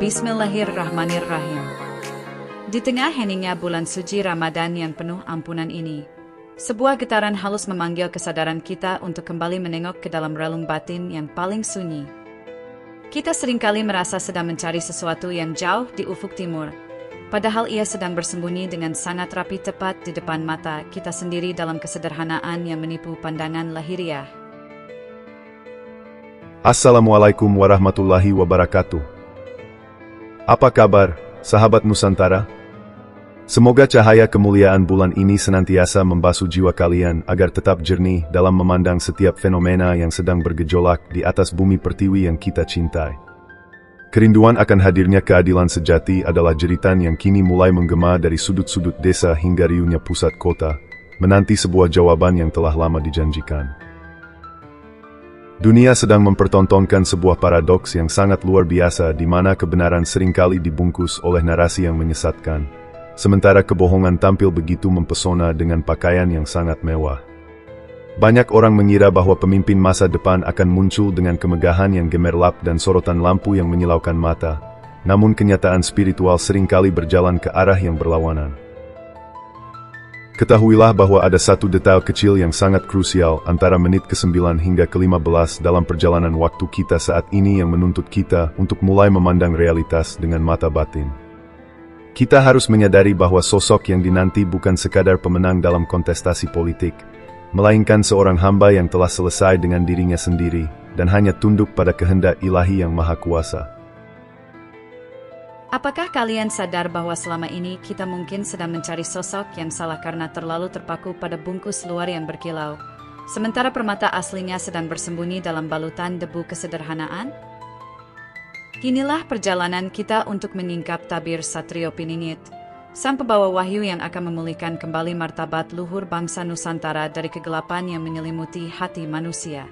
Bismillahirrahmanirrahim. Di tengah heningnya bulan suci Ramadan yang penuh ampunan ini, sebuah getaran halus memanggil kesadaran kita untuk kembali menengok ke dalam relung batin yang paling sunyi. Kita seringkali merasa sedang mencari sesuatu yang jauh di ufuk timur, padahal ia sedang bersembunyi dengan sangat rapi tepat di depan mata kita sendiri dalam kesederhanaan yang menipu pandangan lahiriah. Assalamualaikum warahmatullahi wabarakatuh. Apa kabar, sahabat Nusantara? Semoga cahaya kemuliaan bulan ini senantiasa membasuh jiwa kalian agar tetap jernih dalam memandang setiap fenomena yang sedang bergejolak di atas bumi pertiwi yang kita cintai. Kerinduan akan hadirnya keadilan sejati adalah jeritan yang kini mulai menggema dari sudut-sudut desa hingga riuhnya pusat kota, menanti sebuah jawaban yang telah lama dijanjikan. Dunia sedang mempertontonkan sebuah paradoks yang sangat luar biasa di mana kebenaran seringkali dibungkus oleh narasi yang menyesatkan, sementara kebohongan tampil begitu mempesona dengan pakaian yang sangat mewah. Banyak orang mengira bahwa pemimpin masa depan akan muncul dengan kemegahan yang gemerlap dan sorotan lampu yang menyilaukan mata, namun kenyataan spiritual seringkali berjalan ke arah yang berlawanan. Ketahuilah bahwa ada satu detail kecil yang sangat krusial antara menit ke-9 hingga ke-15 dalam perjalanan waktu kita saat ini yang menuntut kita untuk mulai memandang realitas dengan mata batin. Kita harus menyadari bahwa sosok yang dinanti bukan sekadar pemenang dalam kontestasi politik, melainkan seorang hamba yang telah selesai dengan dirinya sendiri dan hanya tunduk pada kehendak ilahi yang maha kuasa. Apakah kalian sadar bahwa selama ini kita mungkin sedang mencari sosok yang salah karena terlalu terpaku pada bungkus luar yang berkilau, sementara permata aslinya sedang bersembunyi dalam balutan debu kesederhanaan? Inilah perjalanan kita untuk menyingkap tabir Satrio Piningit, sang pembawa wahyu yang akan memulihkan kembali martabat luhur bangsa Nusantara dari kegelapan yang menyelimuti hati manusia.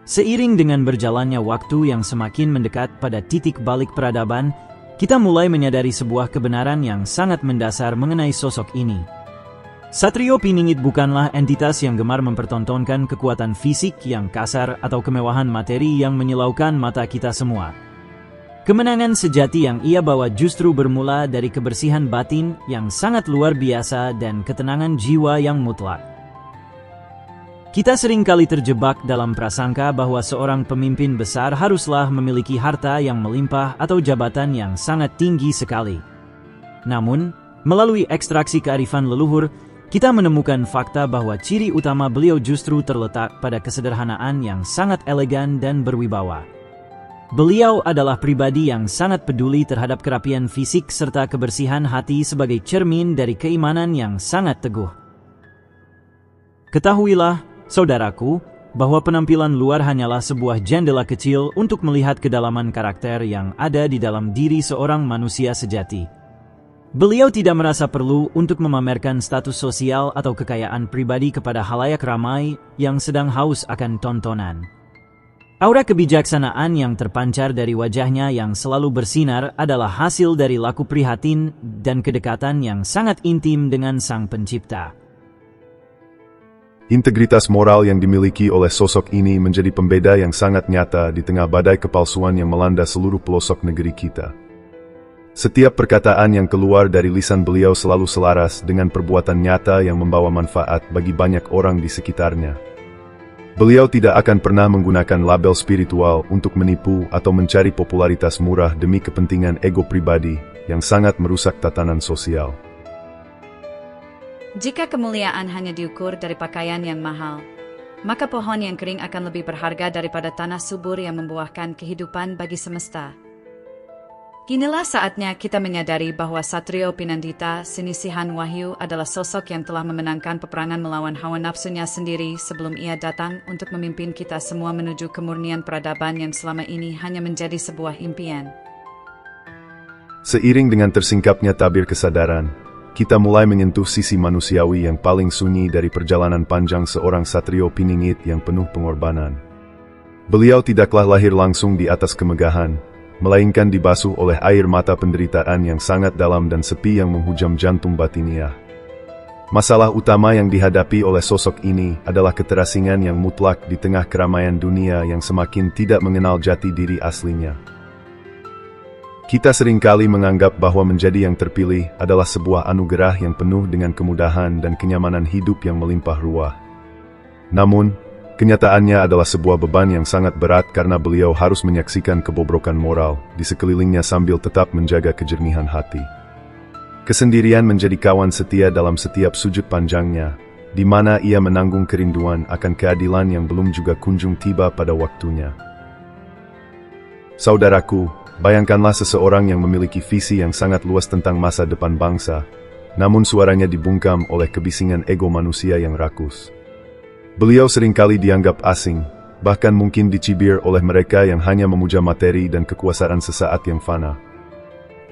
Seiring dengan berjalannya waktu yang semakin mendekat pada titik balik peradaban, kita mulai menyadari sebuah kebenaran yang sangat mendasar mengenai sosok ini. Satrio Piningit bukanlah entitas yang gemar mempertontonkan kekuatan fisik yang kasar atau kemewahan materi yang menyilaukan mata kita semua. Kemenangan sejati yang ia bawa justru bermula dari kebersihan batin yang sangat luar biasa dan ketenangan jiwa yang mutlak. Kita seringkali terjebak dalam prasangka bahwa seorang pemimpin besar haruslah memiliki harta yang melimpah atau jabatan yang sangat tinggi sekali. Namun, melalui ekstraksi kearifan leluhur, kita menemukan fakta bahwa ciri utama beliau justru terletak pada kesederhanaan yang sangat elegan dan berwibawa. Beliau adalah pribadi yang sangat peduli terhadap kerapian fisik serta kebersihan hati sebagai cermin dari keimanan yang sangat teguh. Ketahuilah, saudaraku, bahwa penampilan luar hanyalah sebuah jendela kecil untuk melihat kedalaman karakter yang ada di dalam diri seorang manusia sejati. Beliau tidak merasa perlu untuk memamerkan status sosial atau kekayaan pribadi kepada halayak ramai yang sedang haus akan tontonan. Aura kebijaksanaan yang terpancar dari wajahnya yang selalu bersinar adalah hasil dari laku prihatin dan kedekatan yang sangat intim dengan Sang Pencipta. Integritas moral yang dimiliki oleh sosok ini menjadi pembeda yang sangat nyata di tengah badai kepalsuan yang melanda seluruh pelosok negeri kita. Setiap perkataan yang keluar dari lisan beliau selalu selaras dengan perbuatan nyata yang membawa manfaat bagi banyak orang di sekitarnya. Beliau tidak akan pernah menggunakan label spiritual untuk menipu atau mencari popularitas murah demi kepentingan ego pribadi yang sangat merusak tatanan sosial. Jika kemuliaan hanya diukur dari pakaian yang mahal, maka pohon yang kering akan lebih berharga daripada tanah subur yang membuahkan kehidupan bagi semesta. Inilah saatnya kita menyadari bahwa Satrio Pinandita Sinisihan Wahyu adalah sosok yang telah memenangkan peperangan melawan hawa nafsunya sendiri sebelum ia datang untuk memimpin kita semua menuju kemurnian peradaban yang selama ini hanya menjadi sebuah impian. Seiring dengan tersingkapnya tabir kesadaran, kita mulai menyentuh sisi manusiawi yang paling sunyi dari perjalanan panjang seorang Satrio Piningit yang penuh pengorbanan. Beliau tidaklah lahir langsung di atas kemegahan, melainkan dibasuh oleh air mata penderitaan yang sangat dalam dan sepi yang menghujam jantung batiniah. Masalah utama yang dihadapi oleh sosok ini adalah keterasingan yang mutlak di tengah keramaian dunia yang semakin tidak mengenal jati diri aslinya. Kita seringkali menganggap bahwa menjadi yang terpilih adalah sebuah anugerah yang penuh dengan kemudahan dan kenyamanan hidup yang melimpah ruah. Namun, kenyataannya adalah sebuah beban yang sangat berat karena beliau harus menyaksikan kebobrokan moral di sekelilingnya sambil tetap menjaga kejernihan hati. Kesendirian menjadi kawan setia dalam setiap sudut panjangnya, di mana ia menanggung kerinduan akan keadilan yang belum juga kunjung tiba pada waktunya. Saudaraku, bayangkanlah seseorang yang memiliki visi yang sangat luas tentang masa depan bangsa, namun suaranya dibungkam oleh kebisingan ego manusia yang rakus. Beliau seringkali dianggap asing, bahkan mungkin dicibir oleh mereka yang hanya memuja materi dan kekuasaan sesaat yang fana.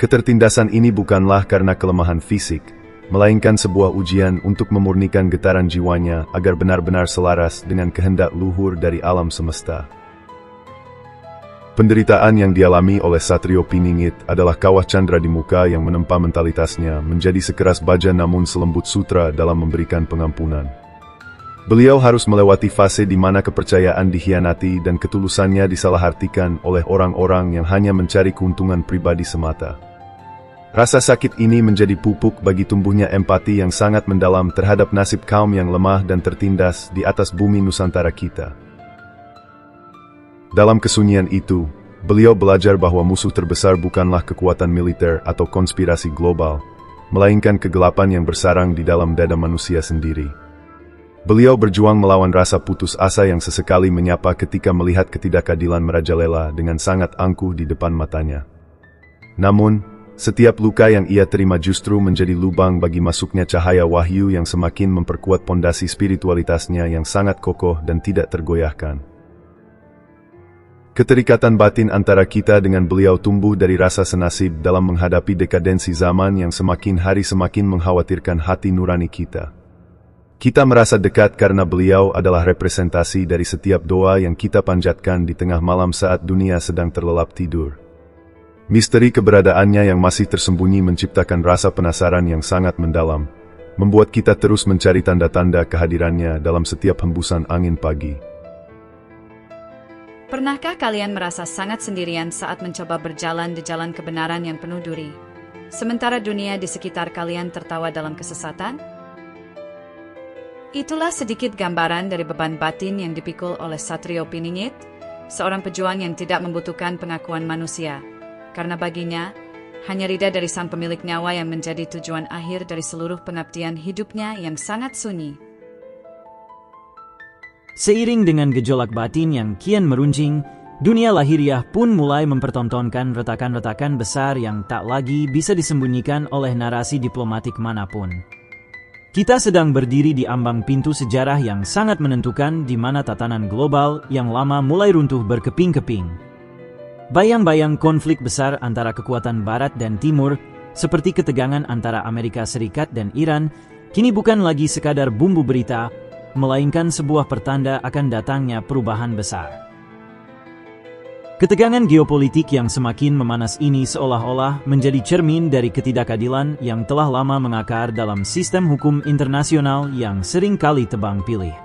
Ketertindasan ini bukanlah karena kelemahan fisik, melainkan sebuah ujian untuk memurnikan getaran jiwanya agar benar-benar selaras dengan kehendak luhur dari alam semesta. Penderitaan yang dialami oleh Satrio Piningit adalah kawah candra di muka yang menempa mentalitasnya menjadi sekeras baja namun selembut sutra dalam memberikan pengampunan. Beliau harus melewati fase di mana kepercayaan dikhianati dan ketulusannya disalahartikan oleh orang-orang yang hanya mencari keuntungan pribadi semata. Rasa sakit ini menjadi pupuk bagi tumbuhnya empati yang sangat mendalam terhadap nasib kaum yang lemah dan tertindas di atas bumi Nusantara kita. Dalam kesunyian itu, beliau belajar bahwa musuh terbesar bukanlah kekuatan militer atau konspirasi global, melainkan kegelapan yang bersarang di dalam dada manusia sendiri. Beliau berjuang melawan rasa putus asa yang sesekali menyapa ketika melihat ketidakadilan merajalela dengan sangat angkuh di depan matanya. Namun, setiap luka yang ia terima justru menjadi lubang bagi masuknya cahaya wahyu yang semakin memperkuat pondasi spiritualitasnya yang sangat kokoh dan tidak tergoyahkan. Keterikatan batin antara kita dengan beliau tumbuh dari rasa senasib dalam menghadapi dekadensi zaman yang semakin hari semakin mengkhawatirkan hati nurani kita. Kita merasa dekat karena beliau adalah representasi dari setiap doa yang kita panjatkan di tengah malam saat dunia sedang terlelap tidur. Misteri keberadaannya yang masih tersembunyi menciptakan rasa penasaran yang sangat mendalam, membuat kita terus mencari tanda-tanda kehadirannya dalam setiap hembusan angin pagi. Pernahkah kalian merasa sangat sendirian saat mencoba berjalan di jalan kebenaran yang penuh duri, sementara dunia di sekitar kalian tertawa dalam kesesatan? Itulah sedikit gambaran dari beban batin yang dipikul oleh Satrio Piningit, seorang pejuang yang tidak membutuhkan pengakuan manusia, karena baginya, hanya ridha dari sang pemilik nyawa yang menjadi tujuan akhir dari seluruh pengabdian hidupnya yang sangat sunyi. Seiring dengan gejolak batin yang kian meruncing, dunia lahiriah pun mulai mempertontonkan retakan-retakan besar yang tak lagi bisa disembunyikan oleh narasi diplomatik manapun. Kita sedang berdiri di ambang pintu sejarah yang sangat menentukan di mana tatanan global yang lama mulai runtuh berkeping-keping. Bayang-bayang konflik besar antara kekuatan Barat dan Timur, seperti ketegangan antara Amerika Serikat dan Iran, kini bukan lagi sekadar bumbu berita, melainkan sebuah pertanda akan datangnya perubahan besar. Ketegangan geopolitik yang semakin memanas ini seolah-olah menjadi cermin dari ketidakadilan yang telah lama mengakar dalam sistem hukum internasional yang sering kali tebang pilih.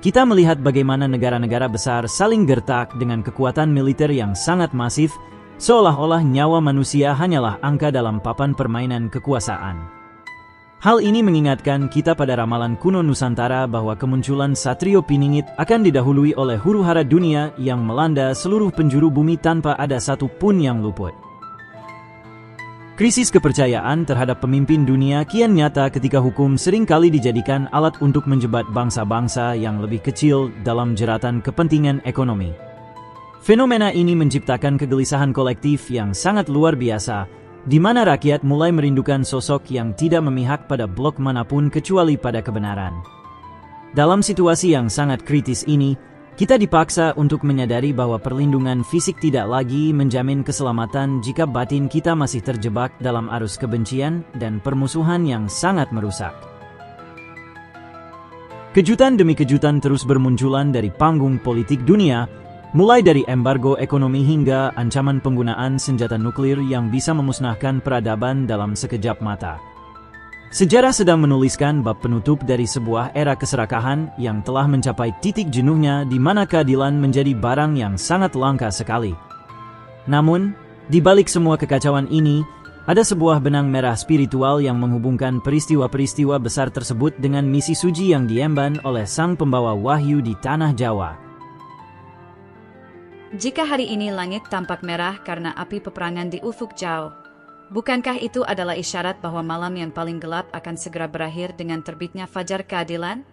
Kita melihat bagaimana negara-negara besar saling gertak dengan kekuatan militer yang sangat masif, seolah-olah nyawa manusia hanyalah angka dalam papan permainan kekuasaan. Hal ini mengingatkan kita pada ramalan kuno Nusantara bahwa kemunculan Satrio Piningit akan didahului oleh huru-hara dunia yang melanda seluruh penjuru bumi tanpa ada satu pun yang luput. Krisis kepercayaan terhadap pemimpin dunia kian nyata ketika hukum seringkali dijadikan alat untuk menjebat bangsa-bangsa yang lebih kecil dalam jeratan kepentingan ekonomi. Fenomena ini menciptakan kegelisahan kolektif yang sangat luar biasa, di mana rakyat mulai merindukan sosok yang tidak memihak pada blok manapun kecuali pada kebenaran. Dalam situasi yang sangat kritis ini, kita dipaksa untuk menyadari bahwa perlindungan fisik tidak lagi menjamin keselamatan jika batin kita masih terjebak dalam arus kebencian dan permusuhan yang sangat merusak. Kejutan demi kejutan terus bermunculan dari panggung politik dunia, mulai dari embargo ekonomi hingga ancaman penggunaan senjata nuklir yang bisa memusnahkan peradaban dalam sekejap mata. Sejarah sedang menuliskan bab penutup dari sebuah era keserakahan yang telah mencapai titik jenuhnya di mana keadilan menjadi barang yang sangat langka sekali. Namun, Di balik semua kekacauan ini, ada sebuah benang merah spiritual yang menghubungkan peristiwa-peristiwa besar tersebut dengan misi suci yang diemban oleh sang pembawa wahyu di tanah Jawa. Jika hari ini langit tampak merah karena api peperangan di ufuk jauh, bukankah itu adalah isyarat bahwa malam yang paling gelap akan segera berakhir dengan terbitnya fajar keadilan?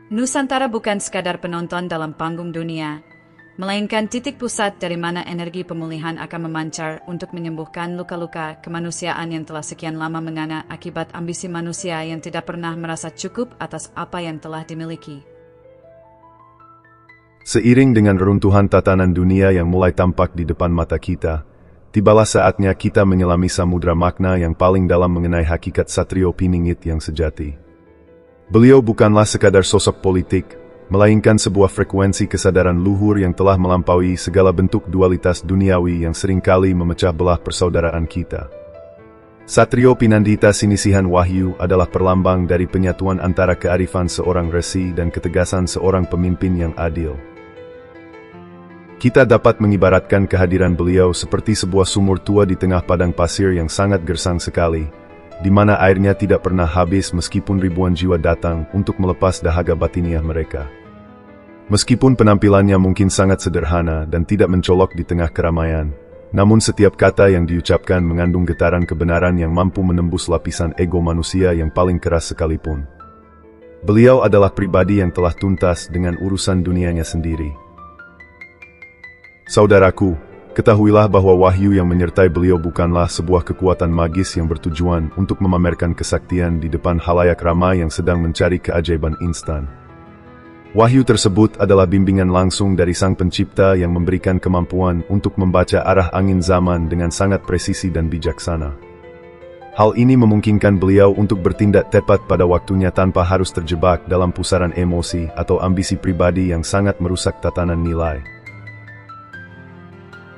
Nusantara bukan sekadar penonton dalam panggung dunia, melainkan titik pusat dari mana energi pemulihan akan memancar untuk menyembuhkan luka-luka kemanusiaan yang telah sekian lama menganga akibat ambisi manusia yang tidak pernah merasa cukup atas apa yang telah dimiliki. Seiring dengan reruntuhan tatanan dunia yang mulai tampak di depan mata kita, tibalah saatnya kita menyelami samudra makna yang paling dalam mengenai hakikat Satrio Piningit yang sejati. Beliau bukanlah sekadar sosok politik, melainkan sebuah frekuensi kesadaran luhur yang telah melampaui segala bentuk dualitas duniawi yang seringkali memecah belah persaudaraan kita. Satrio Pinandita Sinisihan Wahyu adalah perlambang dari penyatuan antara kearifan seorang resi dan ketegasan seorang pemimpin yang adil. Kita dapat mengibaratkan kehadiran beliau seperti sebuah sumur tua di tengah padang pasir yang sangat gersang sekali, di mana airnya tidak pernah habis meskipun ribuan jiwa datang untuk melepas dahaga batiniah mereka. Meskipun penampilannya mungkin sangat sederhana dan tidak mencolok di tengah keramaian, namun setiap kata yang diucapkan mengandung getaran kebenaran yang mampu menembus lapisan ego manusia yang paling keras sekalipun. Beliau adalah pribadi yang telah tuntas dengan urusan dunianya sendiri. Saudaraku, ketahuilah bahwa wahyu yang menyertai beliau bukanlah sebuah kekuatan magis yang bertujuan untuk memamerkan kesaktian di depan halayak ramai yang sedang mencari keajaiban instan. Wahyu tersebut adalah bimbingan langsung dari Sang Pencipta yang memberikan kemampuan untuk membaca arah angin zaman dengan sangat presisi dan bijaksana. Hal ini memungkinkan beliau untuk bertindak tepat pada waktunya tanpa harus terjebak dalam pusaran emosi atau ambisi pribadi yang sangat merusak tatanan nilai.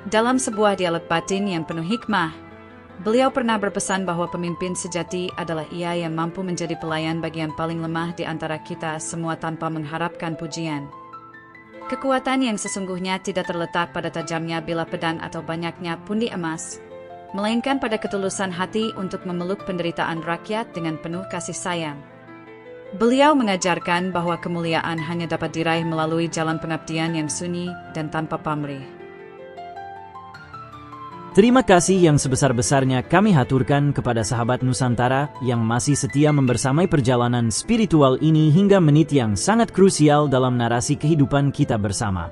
Dalam sebuah dialog batin yang penuh hikmah, beliau pernah berpesan bahwa pemimpin sejati adalah ia yang mampu menjadi pelayan bagi yang paling lemah di antara kita semua tanpa mengharapkan pujian. Kekuatan yang sesungguhnya tidak terletak pada tajamnya bilah pedang atau banyaknya pundi emas, melainkan pada ketulusan hati untuk memeluk penderitaan rakyat dengan penuh kasih sayang. Beliau mengajarkan bahwa kemuliaan hanya dapat diraih melalui jalan pengabdian yang sunyi dan tanpa pamrih. Terima kasih yang sebesar-besarnya kami haturkan kepada sahabat Nusantara yang masih setia membersamai perjalanan spiritual ini hingga menit yang sangat krusial dalam narasi kehidupan kita bersama.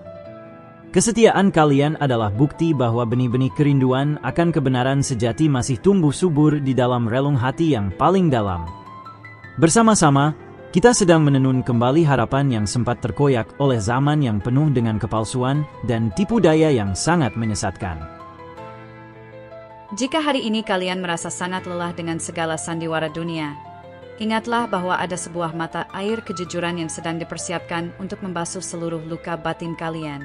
Kesetiaan kalian adalah bukti bahwa benih-benih kerinduan akan kebenaran sejati masih tumbuh subur di dalam relung hati yang paling dalam. Bersama-sama, kita sedang menenun kembali harapan yang sempat terkoyak oleh zaman yang penuh dengan kepalsuan dan tipu daya yang sangat menyesatkan. Jika hari ini kalian merasa sangat lelah dengan segala sandiwara dunia, ingatlah bahwa ada sebuah mata air kejujuran yang sedang dipersiapkan untuk membasuh seluruh luka batin kalian.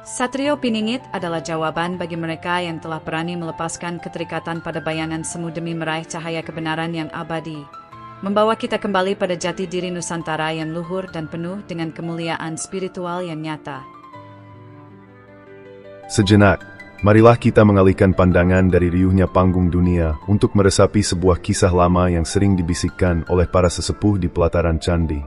Satrio Piningit adalah jawaban bagi mereka yang telah berani melepaskan keterikatan pada bayangan semu demi meraih cahaya kebenaran yang abadi, membawa kita kembali pada jati diri Nusantara yang luhur dan penuh dengan kemuliaan spiritual yang nyata. Sejenak, marilah kita mengalihkan pandangan dari riuhnya panggung dunia untuk meresapi sebuah kisah lama yang sering dibisikkan oleh para sesepuh di pelataran candi.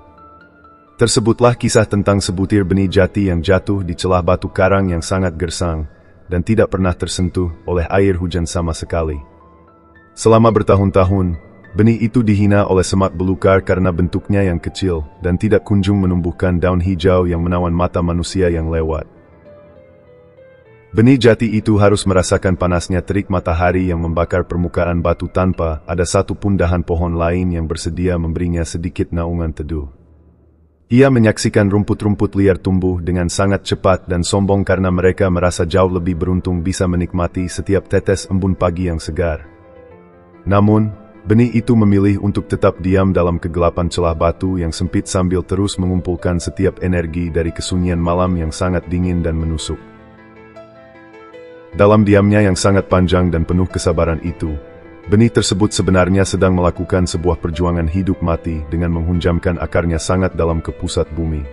Tersebutlah kisah tentang sebutir benih jati yang jatuh di celah batu karang yang sangat gersang dan tidak pernah tersentuh oleh air hujan sama sekali. Selama bertahun-tahun, benih itu dihina oleh semak belukar karena bentuknya yang kecil dan tidak kunjung menumbuhkan daun hijau yang menawan mata manusia yang lewat. Benih jati itu harus merasakan panasnya terik matahari yang membakar permukaan batu tanpa ada satu pun dahan pohon lain yang bersedia memberinya sedikit naungan teduh. Ia menyaksikan rumput-rumput liar tumbuh dengan sangat cepat dan sombong karena mereka merasa jauh lebih beruntung bisa menikmati setiap tetes embun pagi yang segar. Namun, benih itu memilih untuk tetap diam dalam kegelapan celah batu yang sempit sambil terus mengumpulkan setiap energi dari kesunyian malam yang sangat dingin dan menusuk. Dalam diamnya yang sangat panjang dan penuh kesabaran itu, benih tersebut sebenarnya sedang melakukan sebuah perjuangan hidup mati dengan menghunjamkan akarnya sangat dalam ke pusat bumi.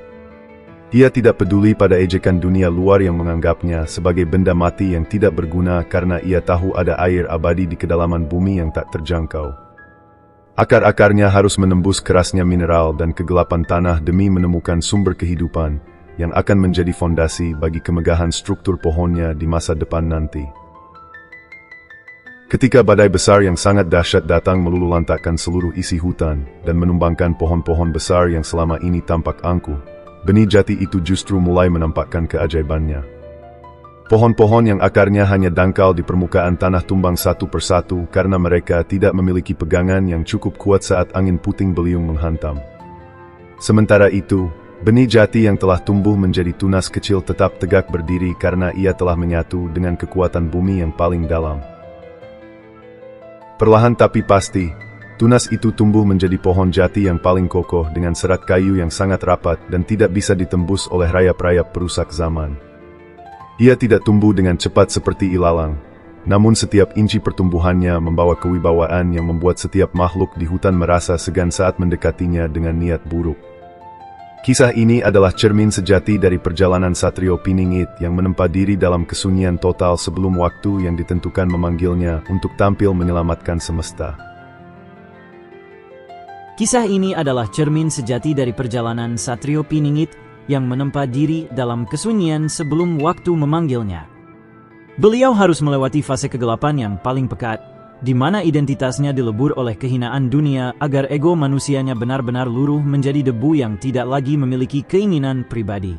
Ia tidak peduli pada ejekan dunia luar yang menganggapnya sebagai benda mati yang tidak berguna karena ia tahu ada air abadi di kedalaman bumi yang tak terjangkau. Akar-akarnya harus menembus kerasnya mineral dan kegelapan tanah demi menemukan sumber kehidupan yang akan menjadi fondasi bagi kemegahan struktur pohonnya di masa depan nanti. Ketika badai besar yang sangat dahsyat datang meluluhlantakkan seluruh isi hutan dan menumbangkan pohon-pohon besar yang selama ini tampak angkuh, benih jati itu justru mulai menampakkan keajaibannya. Pohon-pohon yang akarnya hanya dangkal di permukaan tanah tumbang satu persatu karena mereka tidak memiliki pegangan yang cukup kuat saat angin puting beliung menghantam. Sementara itu, benih jati yang telah tumbuh menjadi tunas kecil tetap tegak berdiri karena ia telah menyatu dengan kekuatan bumi yang paling dalam. Perlahan tapi pasti, tunas itu tumbuh menjadi pohon jati yang paling kokoh dengan serat kayu yang sangat rapat dan tidak bisa ditembus oleh rayap-rayap perusak zaman. Ia tidak tumbuh dengan cepat seperti ilalang, namun setiap inci pertumbuhannya membawa kewibawaan yang membuat setiap makhluk di hutan merasa segan saat mendekatinya dengan niat buruk. Kisah ini adalah cermin sejati dari perjalanan Satrio Piningit yang menempa diri dalam kesunyian total sebelum waktu yang ditentukan memanggilnya untuk tampil menyelamatkan semesta. Kisah ini adalah cermin sejati dari perjalanan Satrio Piningit yang menempa diri dalam kesunyian sebelum waktu memanggilnya. Beliau harus melewati fase kegelapan yang paling pekat, di mana identitasnya dilebur oleh kehinaan dunia agar ego manusianya benar-benar luruh menjadi debu yang tidak lagi memiliki keinginan pribadi.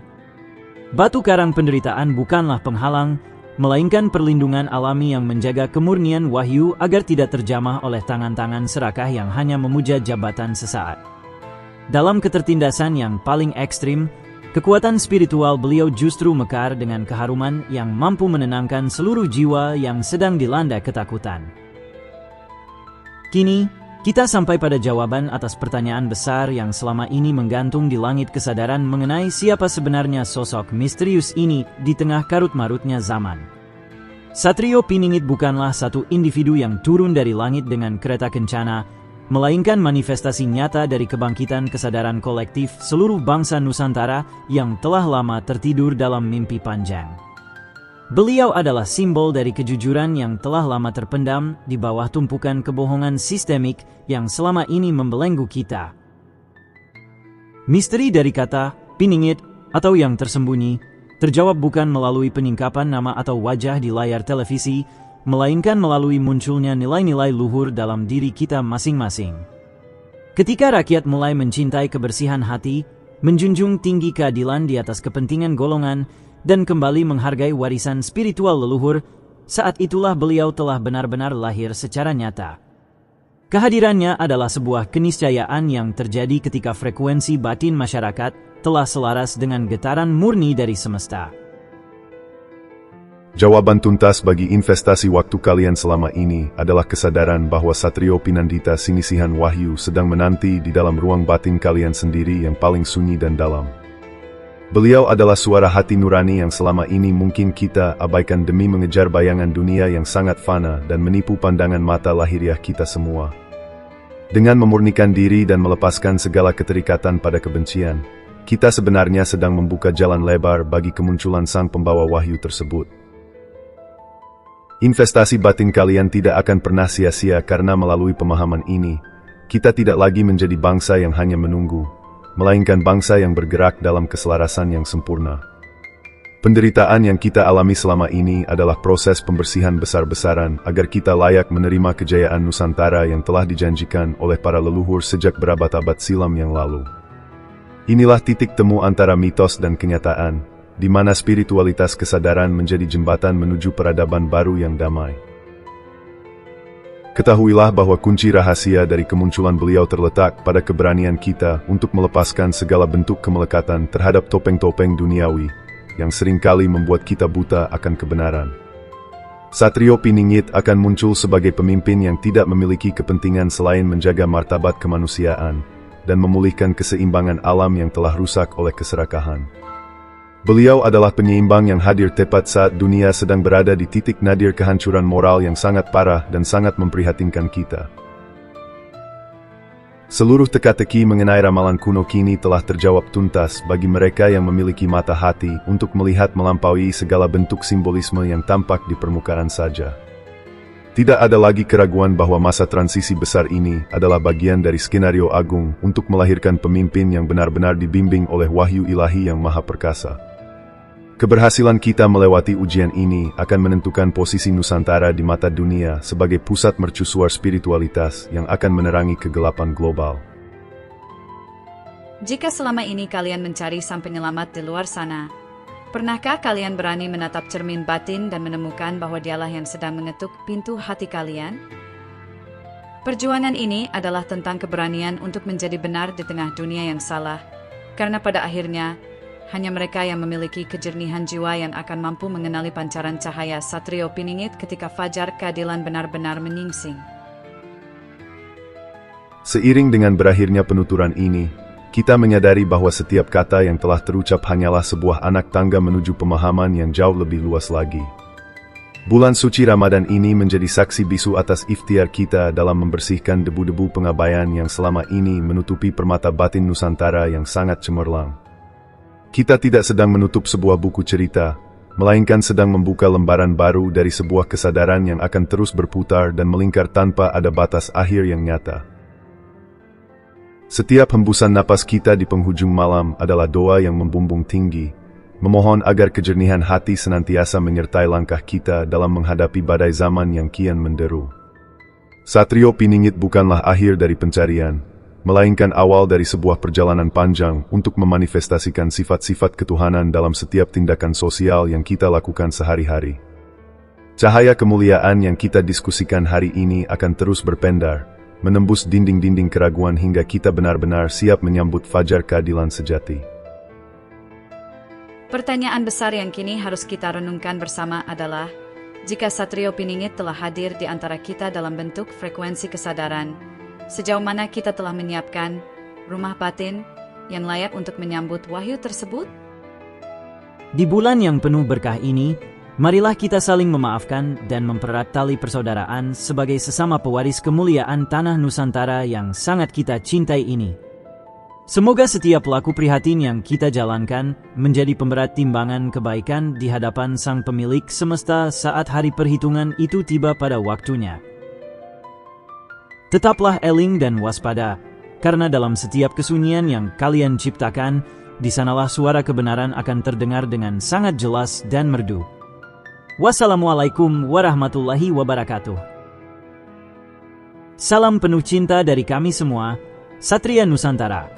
Batu karang penderitaan bukanlah penghalang, melainkan perlindungan alami yang menjaga kemurnian wahyu agar tidak terjamah oleh tangan-tangan serakah yang hanya memuja jabatan sesaat. Dalam ketertindasan yang paling ekstrim, kekuatan spiritual beliau justru mekar dengan keharuman yang mampu menenangkan seluruh jiwa yang sedang dilanda ketakutan. Kini, kita sampai pada jawaban atas pertanyaan besar yang selama ini menggantung di langit kesadaran mengenai siapa sebenarnya sosok misterius ini di tengah karut-marutnya zaman. Satrio Piningit bukanlah satu individu yang turun dari langit dengan kereta kencana, melainkan manifestasi nyata dari kebangkitan kesadaran kolektif seluruh bangsa Nusantara yang telah lama tertidur dalam mimpi panjang. Beliau adalah simbol dari kejujuran yang telah lama terpendam di bawah tumpukan kebohongan sistemik yang selama ini membelenggu kita. Misteri dari kata Piningit atau yang tersembunyi terjawab bukan melalui penyingkapan nama atau wajah di layar televisi, melainkan melalui munculnya nilai-nilai luhur dalam diri kita masing-masing. Ketika rakyat mulai mencintai kebersihan hati, menjunjung tinggi keadilan di atas kepentingan golongan, dan kembali menghargai warisan spiritual leluhur, saat itulah beliau telah benar-benar lahir secara nyata. Kehadirannya adalah sebuah keniscayaan yang terjadi ketika frekuensi batin masyarakat telah selaras dengan getaran murni dari semesta. Jawaban tuntas bagi investasi waktu kalian selama ini adalah kesadaran bahwa Satrio Pinandita Sinisihan Wahyu sedang menanti di dalam ruang batin kalian sendiri yang paling sunyi dan dalam. Beliau adalah suara hati nurani yang selama ini mungkin kita abaikan demi mengejar bayangan dunia yang sangat fana dan menipu pandangan mata lahiriah kita semua. Dengan memurnikan diri dan melepaskan segala keterikatan pada kebencian, kita sebenarnya sedang membuka jalan lebar bagi kemunculan sang pembawa wahyu tersebut. Investasi batin kalian tidak akan pernah sia-sia karena melalui pemahaman ini, kita tidak lagi menjadi bangsa yang hanya menunggu, melainkan bangsa yang bergerak dalam keselarasan yang sempurna. Penderitaan yang kita alami selama ini adalah proses pembersihan besar-besaran agar kita layak menerima kejayaan Nusantara yang telah dijanjikan oleh para leluhur sejak berabad-abad silam yang lalu. Inilah titik temu antara mitos dan kenyataan, di mana spiritualitas kesadaran menjadi jembatan menuju peradaban baru yang damai. Ketahuilah bahwa kunci rahasia dari kemunculan beliau terletak pada keberanian kita untuk melepaskan segala bentuk kemelekatan terhadap topeng-topeng duniawi yang seringkali membuat kita buta akan kebenaran. Satrio Piningit akan muncul sebagai pemimpin yang tidak memiliki kepentingan selain menjaga martabat kemanusiaan dan memulihkan keseimbangan alam yang telah rusak oleh keserakahan. Beliau adalah penyeimbang yang hadir tepat saat dunia sedang berada di titik nadir kehancuran moral yang sangat parah dan sangat memprihatinkan kita. Seluruh teka-teki mengenai ramalan kuno kini telah terjawab tuntas bagi mereka yang memiliki mata hati untuk melihat melampaui segala bentuk simbolisme yang tampak di permukaan saja. Tidak ada lagi keraguan bahwa masa transisi besar ini adalah bagian dari skenario agung untuk melahirkan pemimpin yang benar-benar dibimbing oleh wahyu ilahi yang maha perkasa. Keberhasilan kita melewati ujian ini akan menentukan posisi Nusantara di mata dunia sebagai pusat mercusuar spiritualitas yang akan menerangi kegelapan global. Jika selama ini kalian mencari sang penyelamat di luar sana, pernahkah kalian berani menatap cermin batin dan menemukan bahwa dialah yang sedang mengetuk pintu hati kalian? Perjuangan ini adalah tentang keberanian untuk menjadi benar di tengah dunia yang salah, karena pada akhirnya, hanya mereka yang memiliki kejernihan jiwa yang akan mampu mengenali pancaran cahaya Satrio Piningit ketika fajar keadilan benar-benar menyingsing. Seiring dengan berakhirnya penuturan ini, kita menyadari bahwa setiap kata yang telah terucap hanyalah sebuah anak tangga menuju pemahaman yang jauh lebih luas lagi. Bulan suci Ramadan ini menjadi saksi bisu atas ikhtiar kita dalam membersihkan debu-debu pengabaian yang selama ini menutupi permata batin Nusantara yang sangat cemerlang. Kita tidak sedang menutup sebuah buku cerita, melainkan sedang membuka lembaran baru dari sebuah kesadaran yang akan terus berputar dan melingkar tanpa ada batas akhir yang nyata. Setiap hembusan napas kita di penghujung malam adalah doa yang membumbung tinggi, memohon agar kejernihan hati senantiasa menyertai langkah kita dalam menghadapi badai zaman yang kian menderu. Satrio Piningit bukanlah akhir dari pencarian, melainkan awal dari sebuah perjalanan panjang untuk memanifestasikan sifat-sifat ketuhanan dalam setiap tindakan sosial yang kita lakukan sehari-hari. Cahaya kemuliaan yang kita diskusikan hari ini akan terus berpendar, menembus dinding-dinding keraguan hingga kita benar-benar siap menyambut fajar keadilan sejati. Pertanyaan besar yang kini harus kita renungkan bersama adalah, jika Satrio Piningit telah hadir di antara kita dalam bentuk frekuensi kesadaran, sejauh mana kita telah menyiapkan rumah batin yang layak untuk menyambut wahyu tersebut? Di bulan yang penuh berkah ini, marilah kita saling memaafkan dan mempererat tali persaudaraan sebagai sesama pewaris kemuliaan tanah Nusantara yang sangat kita cintai ini. Semoga setiap laku prihatin yang kita jalankan menjadi pemberat timbangan kebaikan di hadapan Sang Pemilik Semesta saat hari perhitungan itu tiba pada waktunya. Tetaplah eling dan waspada, karena dalam setiap kesunyian yang kalian ciptakan, di sanalah suara kebenaran akan terdengar dengan sangat jelas dan merdu. Wassalamualaikum warahmatullahi wabarakatuh. Salam penuh cinta dari kami semua, Satria Nusantara.